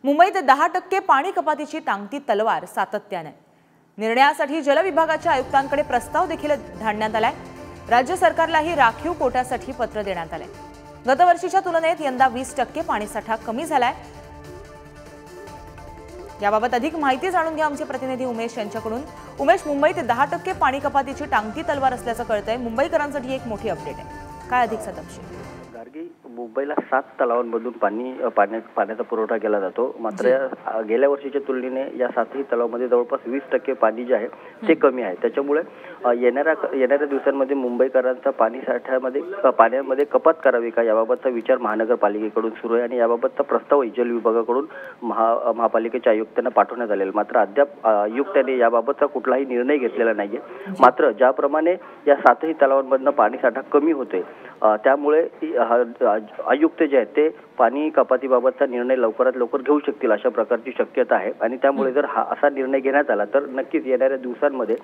मुंबईत 10% पाणी कपातीची टांगती तलवार सातत्याने। निर्णयासाठी जल विभागाच्या आयुक्तांकडे प्रस्ताव देखील धाडण्यात आलाय। राज्य सरकारलाही राखीव कोट्यासाठी पत्र देण्यात आले। गतवर्षीच्या तुलनेत यंदा 20% पाणीसाठा कमी झालाय। याबाबत अधिक माहिती जाणून घ्या आमचे प्रतिनिधी उमेश यांच्याकडून। उमेश, मुंबईत 10% पाणी कपातीची टांगती तलवार असल्याचं कळतंय। मुंबईकरांसाठी एक मोठी अपडेट आहे, काय अधिक तपशील? गार्गी, मुंबईला 7 तलावांमधून पाण्याचा पुरवठा केला जातो। मात्र गेल्या वर्षीच्या तुलनेने या 7ही तलावांमध्ये जवळपास 20% पाणी जे आहे ते कमी आहे। त्याच्यामुळे येणाऱ्या दिवसांमध्ये मुंबईकरांचा पाण्यामध्ये कपात करावी का याबाबतचा विचार महानगरपालिकेकडून सुरू आहे आणि याबाबतचा प्रस्ताव जल विभागाकडून महापालिकेच्या आयुक्तांना पाठवण्यात आलेला। मात्र अद्याप आयुक्तांनी याबाबतचा कुठलाही निर्णय घेतलेला नाहीये। मात्र ज्याप्रमाणे या 7ही तलावांमधून पाणीसाठा कमी होतोय त्यामुळे आयुक्त जे आहेत ते पाणी कपातीबाबतचा निर्णय लवकरात लवकर घेऊ शकतील अशा प्रकारची शक्यता आहे। आणि त्यामुळे जर असा निर्णय घेण्यात आला तर नक्कीच येणाऱ्या दिवसांमध्ये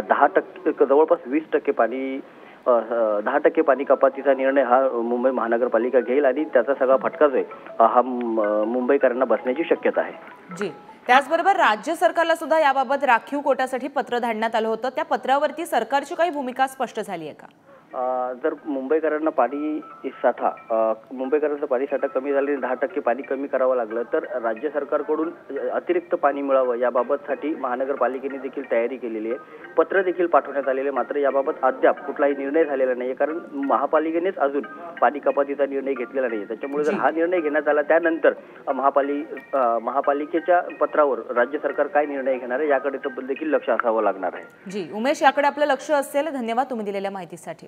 10% जवळपास 20% पाणी 10% पाणी कपातीचा निर्णय हा मुंबई महानगरपालिका घेईल आणि त्याचा सगळा फटका जो आहे हा मुंबईकरांना बसण्याची शक्यता आहे। जी, त्याचबरोबर राज्य सरकारला सुद्धा याबाबत राखीव कोट्यासाठी पत्र धाडण्यात आलं होतं। त्या पत्रावरती सरकारची काही भूमिका स्पष्ट झाली आहे का? जर मुंबईकरांचा पाणीसाठा कमी झाले, 10% पाणी कमी करावं लागलं तर राज्य सरकारकडून अतिरिक्त पाणी मिळावं याबाबतसाठी महानगरपालिकेने देखील तयारी केलेली आहे। पत्र देखील पाठवण्यात आलेले, मात्र याबाबत अद्याप कुठलाही निर्णय झालेला नाहीये, कारण महापालिकेनेच अजून पाणी कपातीचा निर्णय घेतलेला नाहीये। त्याच्यामुळे जर हा निर्णय घेण्यात आला त्यानंतर महापालिकेच्या पत्रावर राज्य सरकार काय निर्णय घेणार आहे याकडे देखील लक्ष असावं लागणार आहे। जी उमेश, याकडे आपलं लक्ष असेल। धन्यवाद तुम्ही दिलेल्या माहितीसाठी।